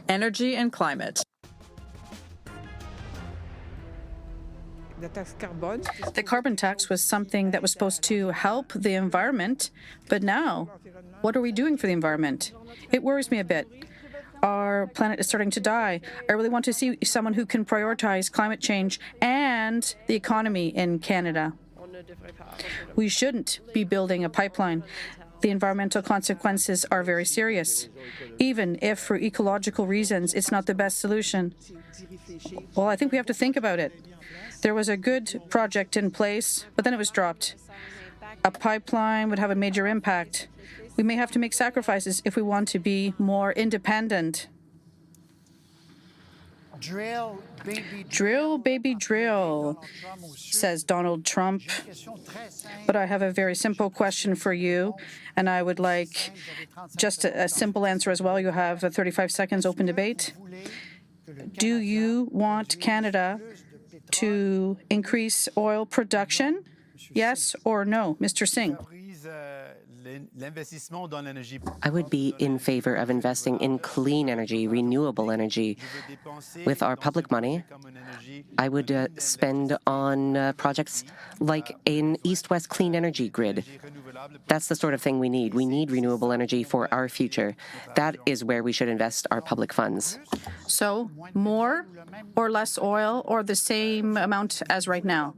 Energy and climate. The carbon tax was something that was supposed to help the environment, but now, what are we doing for the environment? It worries me a bit. Our planet is starting to die. I really want to see someone who can prioritize climate change and the economy in Canada. We shouldn't be building a pipeline. The environmental consequences are very serious. Even if, for ecological reasons, it's not the best solution. Well, I think we have to think about it. There was a good project in place, but then it was dropped. A pipeline would have a major impact. We may have to make sacrifices if we want to be more independent. Drill, baby, drill, says Donald Trump. But I have a very simple question for you, and I would like just a simple answer as well. You have 35 seconds open debate. Do you want Canada to increase oil production? Yes or no? Mr. Singh. I would be in favor of investing in clean energy, renewable energy. With our public money, I would spend on projects like an east-west clean energy grid. That's the sort of thing we need. We need renewable energy for our future. That is where we should invest our public funds. So, more or less oil, or the same amount as right now?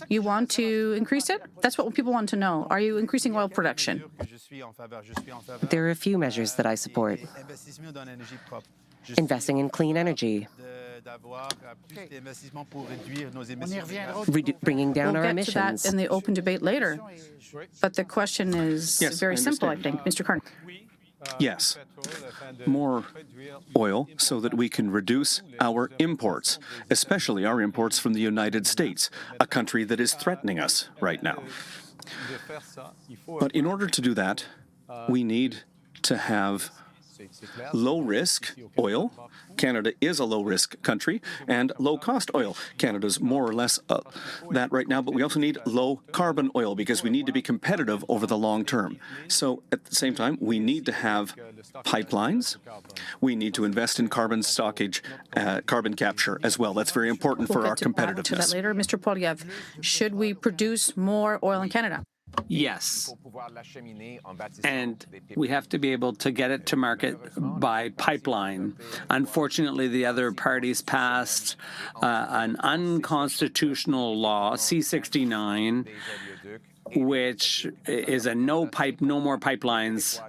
You want to increase it? That's what people want to know. Are you increasing oil production? There are a few measures that I support. Investing in clean energy. Bringing down our emissions. We'll get to that in the open debate later. But the question is very simple, I think. Mr. Carney. Yes, more oil so that we can reduce our imports, especially our imports from the United States, a country that is threatening us right now. But in order to do that, we need to have low-risk oil. Canada is a low-risk country, and low-cost oil. Canada's more or less that right now, but we also need low-carbon oil because we need to be competitive over the long term. So at the same time, we need to have pipelines. We need to invest in carbon stockage, carbon capture as well. That's very important for our competitiveness. We'll get to that later. Mr. Poilievre, should we produce more oil in Canada? Yes, and we have to be able to get it to market by pipeline. Unfortunately, the other parties passed an unconstitutional law, C-69, which is a no more pipelines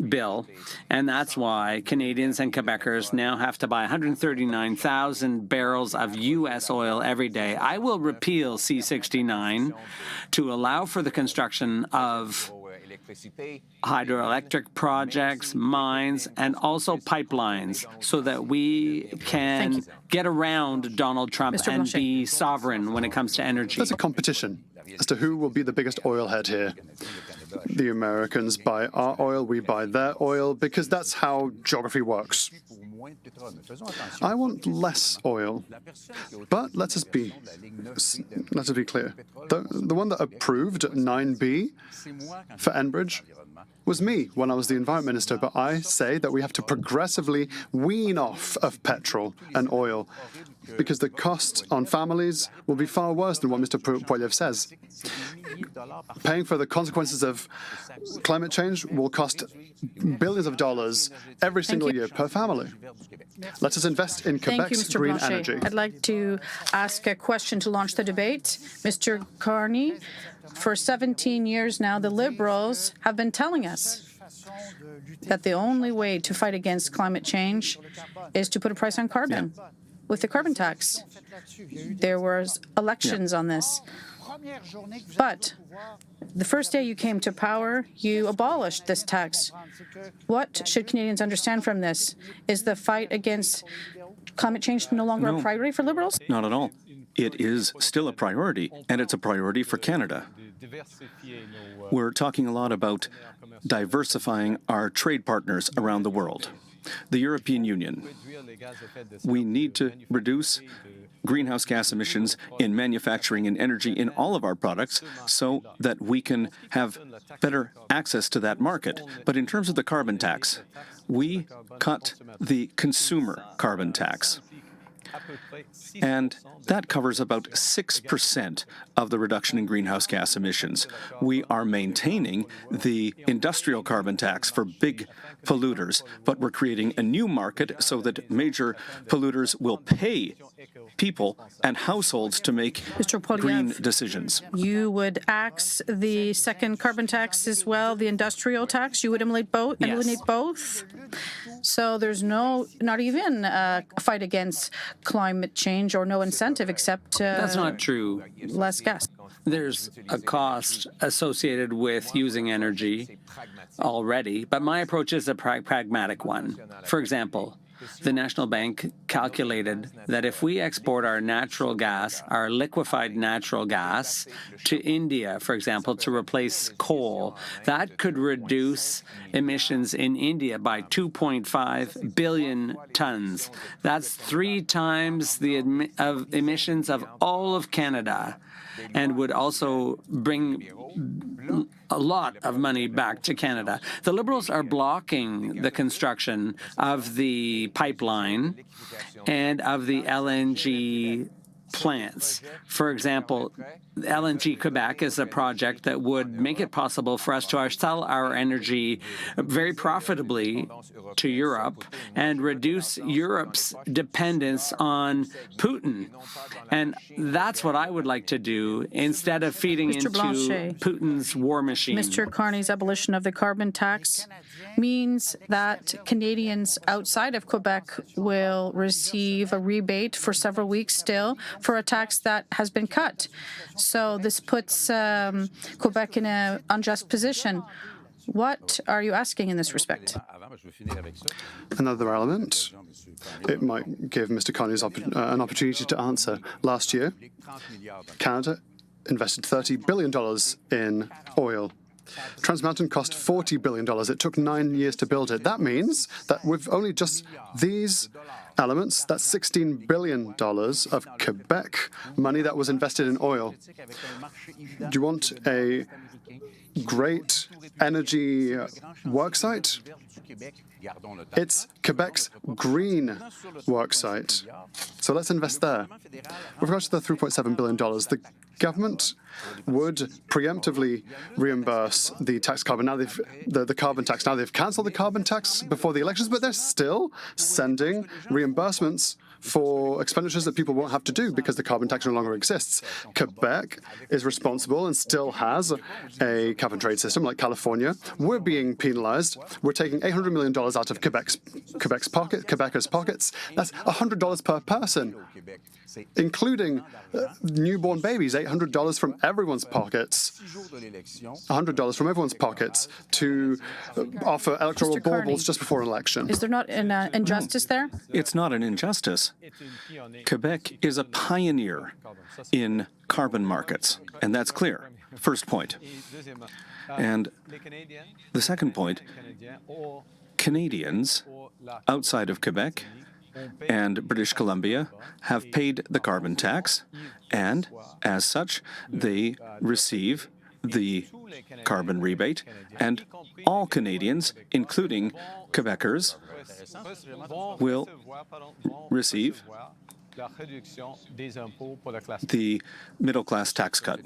bill, and that's why Canadians and Quebecers now have to buy 139,000 barrels of U.S. oil every day. I will repeal C-69 to allow for the construction of hydroelectric projects, mines, and also pipelines so that we can get around Donald Trump and be sovereign when it comes to energy. There's a competition as to who will be the biggest oil head here. The Americans buy our oil, we buy their oil, because that's how geography works. I want less oil, but let us be clear. The one that approved 9B for Enbridge was me when I was the Environment Minister, but I say that we have to progressively wean off of petrol and oil because the cost on families will be far worse than what Mr. Poilievre says. Paying for the consequences of climate change will cost billions of dollars every single year per family. Let us invest in Quebec's green energy. I'd like to ask a question to launch the debate. Mr. Carney, for 17 years now, the Liberals have been telling us that the only way to fight against climate change is to put a price on carbon. With the carbon tax, there was elections on this. But the first day you came to power, you abolished this tax. What should Canadians understand from this? Is the fight against climate change no longer a priority for Liberals? Not at all. It is still a priority, and it's a priority for Canada. We're talking a lot about diversifying our trade partners around the world. The European Union. We need to reduce greenhouse gas emissions in manufacturing and energy in all of our products so that we can have better access to that market. But in terms of the carbon tax, we cut the consumer carbon tax. And that covers about 6% of the reduction in greenhouse gas emissions. We are maintaining the industrial carbon tax for big polluters, but we're creating a new market so that major polluters will pay people and households to make green decisions. You would axe the second carbon tax as well, the industrial tax? You would eliminate both? Yes. Eliminate both? So there's not even a fight against climate change or no incentive except That's not true. less gas. There's a cost associated with using energy already, but my approach is a pragmatic one. For example, the National Bank calculated that if we export our natural gas, our liquefied natural gas, to India, for example, to replace coal, that could reduce emissions in India by 2.5 billion tons. That's 3 times the emissions of all of Canada, and would also bring a lot of money back to Canada. The Liberals are blocking the construction of the pipeline and of the LNG plants. For example, LNG Quebec is a project that would make it possible for us to sell our energy very profitably to Europe and reduce Europe's dependence on Putin. And that's what I would like to do instead of feeding into Putin's war machine. Mr. Carney's abolition of the carbon tax means that Canadians outside of Quebec will receive a rebate for several weeks still for a tax that has been cut. So this puts Quebec in an unjust position. What are you asking in this respect? Another element. It might give Mr. Carney an opportunity to answer. Last year, Canada invested $30 billion in oil. Trans Mountain cost $40 billion. It took 9 years to build it. That means that with only just these elements, that's $16 billion of Quebec money that was invested in oil. Do you want a great energy worksite? It's Quebec's green worksite. So let's invest there. With regards to the $3.7 billion, the government would preemptively reimburse the tax carbon. Now the carbon tax. Now they've cancelled the carbon tax before the elections, but they're still sending reimbursements for expenditures that people won't have to do because the carbon tax no longer exists. Quebec is responsible and still has a cap and trade system like California. We're being penalized. We're taking $800 million out of Quebecers' pockets. That's $100 per person, including newborn babies, $800 from everyone's pockets, $100 from everyone's pockets to offer electoral baubles just before an election. Is there not an injustice there? It's not an injustice. Quebec is a pioneer in carbon markets, and that's clear. First point. And the second point, Canadians outside of Quebec and British Columbia have paid the carbon tax, and as such, they receive the carbon rebate, and all Canadians, including Quebecers, will receive the middle-class tax cut.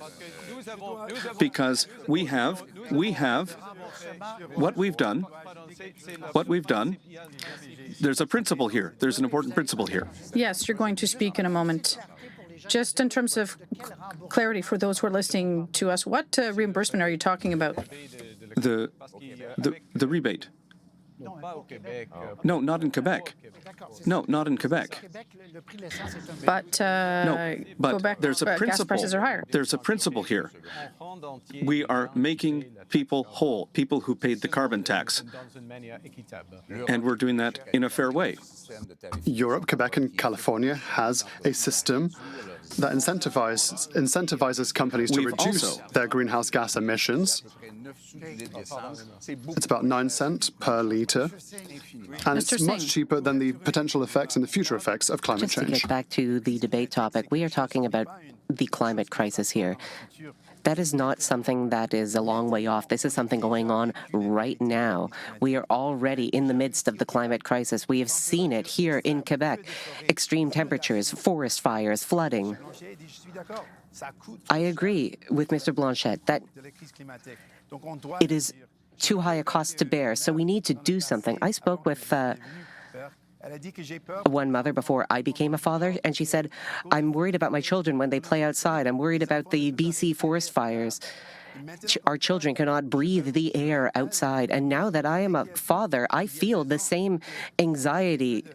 Because we have what we've done, there's a principle here. There's an important principle here. Yes, you're going to speak in a moment. Just in terms of clarity for those who are listening to us, what reimbursement are you talking about? The rebate. No, not in Quebec. No, not in Quebec. But, Quebec there's a principle. Gas prices are higher. There's a principle here. We are making people whole, people who paid the carbon tax. And we're doing that in a fair way. Europe, Quebec, and California has a system that incentivizes companies to reduce their greenhouse gas emissions. It's about 9 cents per litre. meter, and it's Mr. much Singh. cheaper than the potential effects and the future effects of climate Just to change. get back to the debate topic, we are talking about the climate crisis here. That is not something that is a long way off. This is something going on right now. We are already in the midst of the climate crisis. We have seen it here in Quebec. Extreme temperatures, forest fires, flooding. I agree with Mr. Blanchet that it is too high a cost to bear, so we need to do something. I spoke with one mother before I became a father, and she said, I'm worried about my children when they play outside. I'm worried about the BC forest fires. Our children cannot breathe the air outside. And now that I am a father, I feel the same anxiety.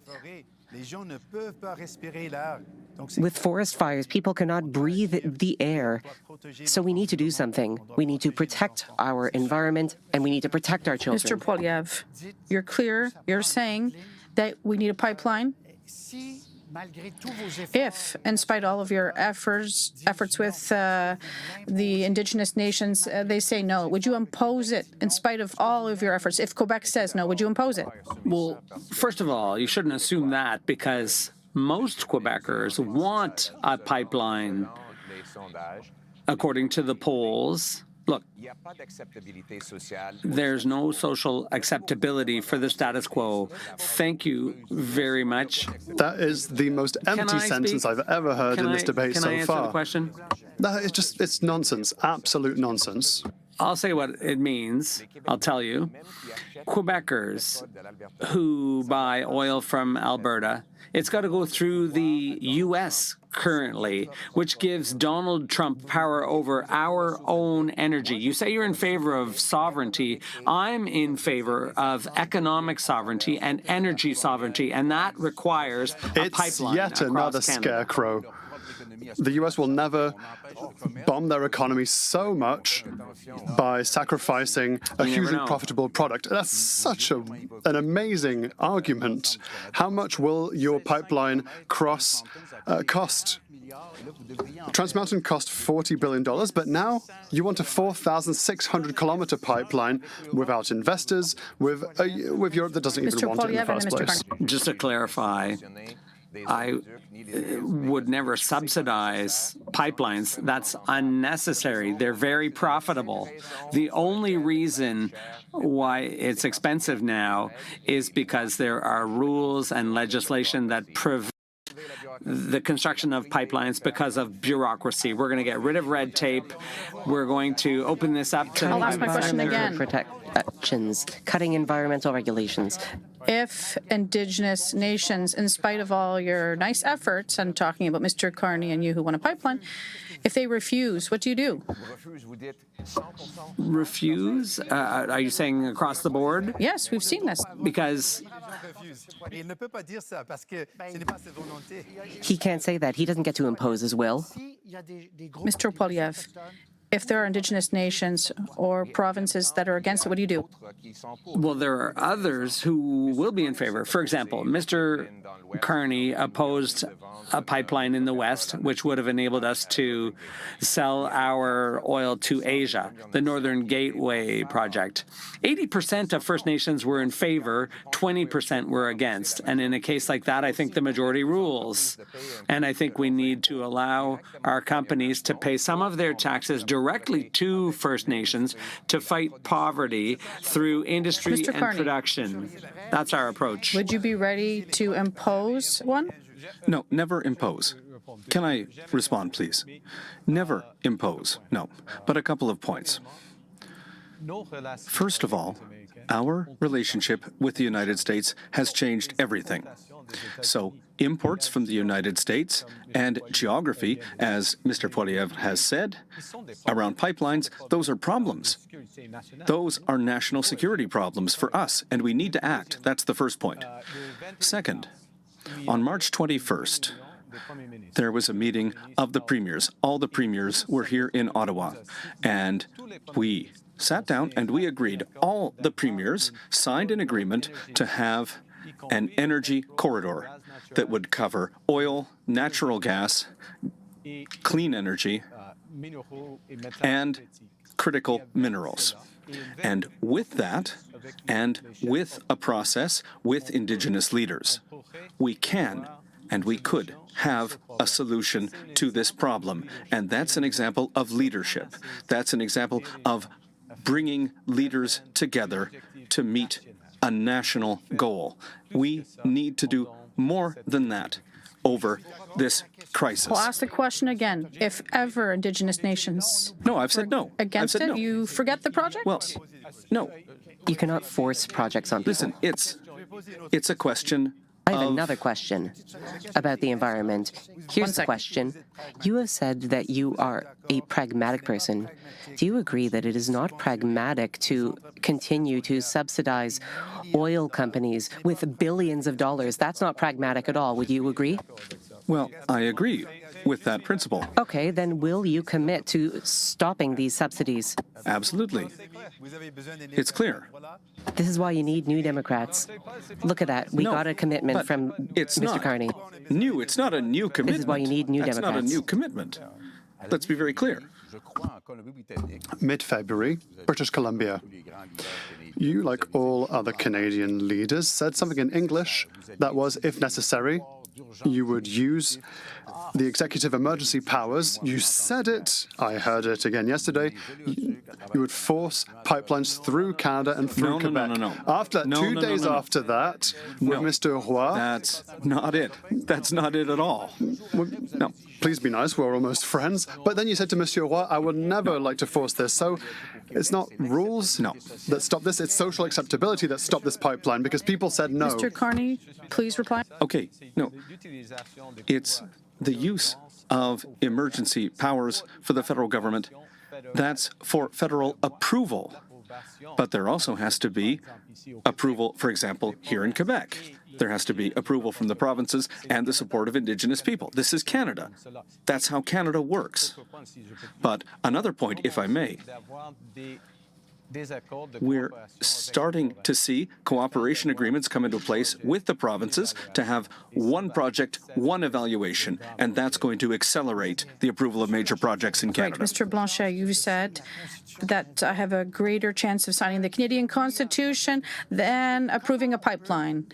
With forest fires, people cannot breathe the air. So we need to do something. We need to protect our environment, and we need to protect our children. Mr. Poilievre, you're clear. You're saying that we need a pipeline. If, in spite of all of your efforts with the Indigenous nations, they say no, would you impose it in spite of all of your efforts? If Quebec says no, would you impose it? Well, first of all, you shouldn't assume that, because most Quebecers want a pipeline. According to the polls, look, there's no social acceptability for the status quo. Thank you very much. That is the most empty sentence I've ever heard in this debate so far. Can I answer the question? It's nonsense, absolute nonsense. I'll say what it means. I'll tell you. Quebecers who buy oil from Alberta, it's got to go through the U.S. currently, which gives Donald Trump power over our own energy. You say you're in favor of sovereignty. I'm in favor of economic sovereignty and energy sovereignty, and that requires a pipeline It's yet another across Canada. scarecrow. The U.S. will never bomb their economy so much by sacrificing a hugely profitable product. That's such an amazing argument. How much will your pipeline cost? Trans Mountain cost $40 billion, but now you want a 4,600-kilometer pipeline without investors, with Europe that doesn't even want it in the first place. Just to clarify, I would never subsidize pipelines. That's unnecessary. They're very profitable. The only reason why it's expensive now is because there are rules and legislation that prevent the construction of pipelines because of bureaucracy. We're going to get rid of red tape. We're going to open this up to I'll ask my question again. Protections, cutting environmental regulations. If Indigenous nations, in spite of all your nice efforts, I'm talking about Mr. Carney and you who want a pipeline, if they refuse, what do you do? Refuse? Are you saying across the board? Yes, we've seen this. Because he can't say that. He doesn't get to impose his will. Mr. Poilievre, if there are Indigenous nations or provinces that are against it, what do you do? Well, there are others who will be in favor. For example, Mr. Carney opposed a pipeline in the West, which would have enabled us to sell our oil to Asia, the Northern Gateway project. 80% of First Nations were in favor, 20% were against. And in a case like that, I think the majority rules. And I think we need to allow our companies to pay some of their taxes directly to First Nations to fight poverty through industry and production. That's our approach. Would you be ready to impose one? No, never impose. Can I respond, please? Never impose, no. But a couple of points. First of all, our relationship with the United States has changed everything. So imports from the United States and geography, as Mr. Poilievre has said, around pipelines, those are problems. Those are national security problems for us, and we need to act. That's the first point. Second, on March 21st, there was a meeting of the premiers. All the premiers were here in Ottawa, and we sat down and we agreed. All the premiers signed an agreement to have an energy corridor that would cover oil, natural gas, clean energy, and critical minerals. And with that, and with a process with Indigenous leaders. We can and we could have a solution to this problem. And that's an example of leadership. That's an example of bringing leaders together to meet a national goal. We need to do more than that over this crisis. I'll ask the question again. If ever Indigenous nations No, I've said no. against I've said it, no. you forget the project? Well, no. You cannot force projects on people. Listen, it's a question I have another question about the environment. Here's the question. You have said that you are a pragmatic person. Do you agree that it is not pragmatic to continue to subsidize oil companies with billions of dollars? That's not pragmatic at all. Would you agree? Well, I agree with that principle. Okay, then will you commit to stopping these subsidies? Absolutely. It's clear. This is why you need New Democrats. Look at that. We got a commitment from It's Mr. not Carney. new. It's not a new commitment. This is why you need New That's Democrats. not a new commitment. Let's be very clear. Mid-February, British Columbia. You, like all other Canadian leaders, said something in English that was, if necessary, you would use the executive emergency powers. You said it. I heard it again yesterday. You would force pipelines through Canada and through Quebec. No. After 2 days after that, with Mr. Roy. That's not it. That's not it at all. No. Please be nice, we're almost friends. But then you said to Monsieur Roy, I would never like to force this. So it's not rules that stop this, it's social acceptability that stopped this pipeline because people said no. Mr. Carney, please reply. Okay, no. It's the use of emergency powers for the federal government. That's for federal approval. But there also has to be approval, for example, here in Quebec. There has to be approval from the provinces and the support of Indigenous people. This is Canada. That's how Canada works. But another point, if I may, we're starting to see cooperation agreements come into place with the provinces to have one project, one evaluation, and that's going to accelerate the approval of major projects in Canada. Right, Mr. Blanchet, you said that I have a greater chance of signing the Canadian Constitution than approving a pipeline.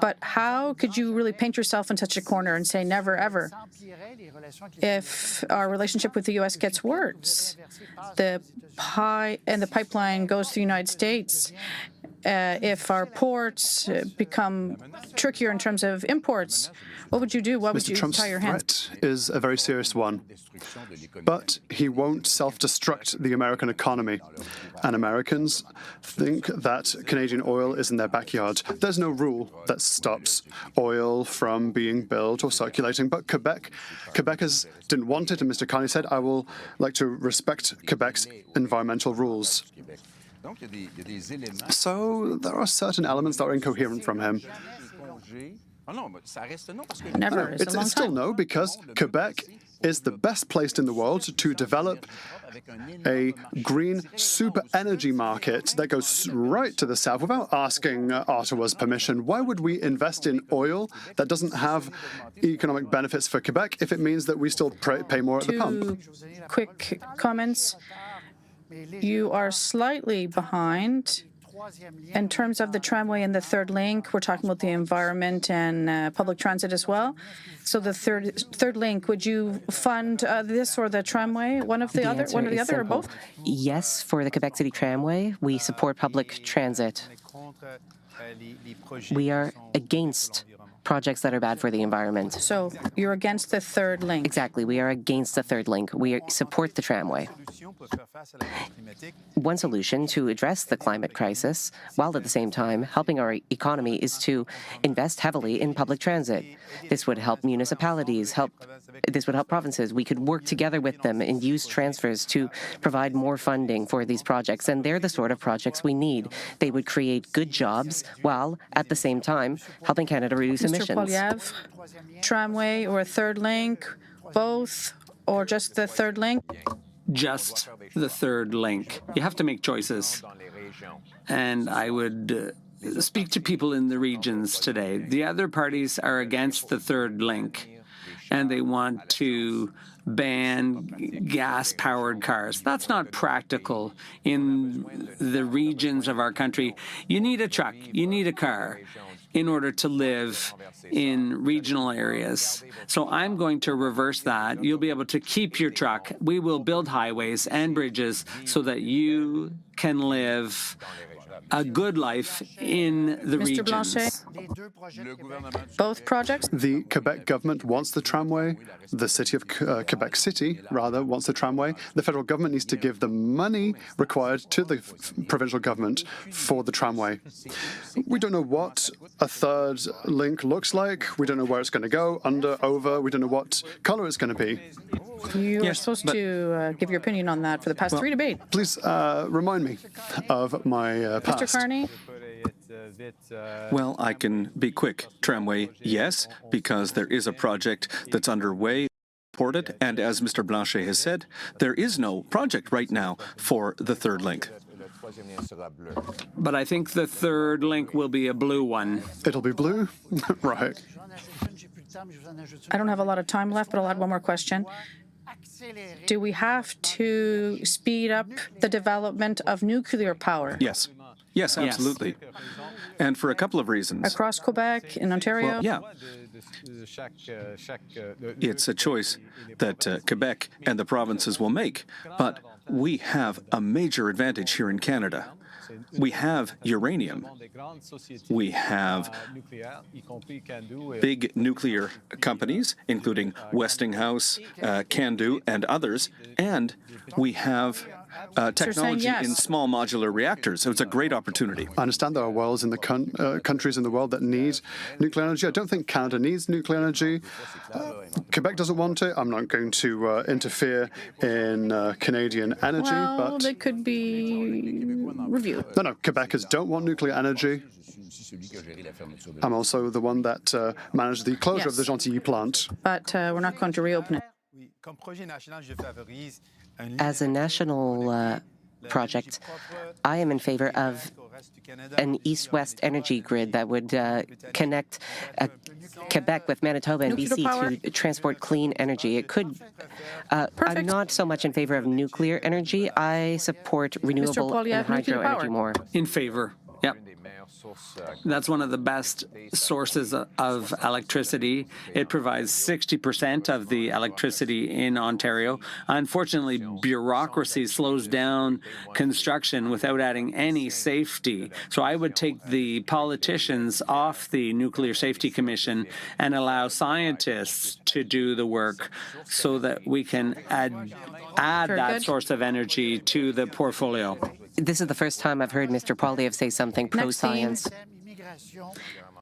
But how could you really paint yourself in such a corner and say never, ever? If our relationship with the U.S. gets worse, the pipeline goes to the United States, if our ports become trickier in terms of imports, what would you do? What would Mr. you Trump's tie your hands? threat is a very serious one. But he won't self-destruct the American economy. And Americans think that Canadian oil is in their backyard. There's no rule that stops oil from being built or circulating. But Quebecers didn't want it, and Mr. Carney said, I will like to respect Quebec's environmental rules. So there are certain elements that are incoherent from him. Never. It's a long still time. no, because Quebec is the best placed in the world to develop a green super energy market that goes right to the south without asking Ottawa's permission. Why would we invest in oil that doesn't have economic benefits for Quebec if it means that we still pay more at the pump? Two quick comments. You are slightly behind. In terms of the tramway and the third link, we're talking about the environment and public transit as well. So the third link, would you fund this or the tramway, one or the other, or both? Yes, for the Quebec City Tramway, we support public transit. We are against projects that are bad for the environment. So you're against the third link. Exactly. We are against the third link. We support the tramway. One solution to address the climate crisis, while at the same time helping our economy, is to invest heavily in public transit. This would help municipalities, this would help provinces. We could work together with them and use transfers to provide more funding for these projects, and they're the sort of projects we need. They would create good jobs while, at the same time, helping Canada reduce emissions. Mr. Poilievre, tramway or a third link, both, or just the third link? Just the third link. You have to make choices. And I would speak to people in the regions today. The other parties are against the third link. and they want to ban gas-powered cars. That's not practical in the regions of our country. You need a truck, you need a car in order to live in regional areas. So I'm going to reverse that. You'll be able to keep your truck. We will build highways and bridges so that you can live a good life in the Mr. regions. Blanchet, both projects? The Quebec government wants the tramway. The city of Quebec City, rather, wants the tramway. The federal government needs to give the money required to the provincial government for the tramway. We don't know what a third link looks like. We don't know where it's going to go, under, over. We don't know what color it's going to be. You are supposed to give your opinion on that for the past three debates. Please remind me of my past. Mr. Carney? Well, I can be quick. Tramway, yes, because there is a project that's underway, supported, and as Mr. Blanchet has said, there is no project right now for the third link. But I think the third link will be a blue one. It'll be blue? Right. I don't have a lot of time left, but I'll add one more question. Do we have to speed up the development of nuclear power? Yes. Yes, absolutely. And for a couple of reasons. Across Quebec, in Ontario? Well, yeah. It's a choice that Quebec and the provinces will make. But we have a major advantage here in Canada. We have uranium. We have big nuclear companies, including Westinghouse, Candu, and others, and we have technology in small modular reactors. So it's a great opportunity. I understand there are wells in the countries in the world that need nuclear energy. I don't think Canada needs nuclear energy. Quebec doesn't want it. I'm not going to interfere in Canadian energy. Well, but they could be reviewed. No, Quebecers don't want nuclear energy. I'm also the one that managed the closure of the Gentilly plant. But we're not going to reopen it. As a national project, I am in favor of an east-west energy grid that would connect Quebec with Manitoba and BC to transport clean energy. It could. I'm not so much in favor of nuclear energy. I support renewable and hydro energy more. In favor. Yep. That's one of the best sources of electricity. It provides 60% of the electricity in Ontario. Unfortunately, bureaucracy slows down construction without adding any safety. So I would take the politicians off the Nuclear Safety Commission and allow scientists to do the work so that we can add that source of energy to the portfolio. This is the first time I've heard Mr. Poilievre say something pro-science.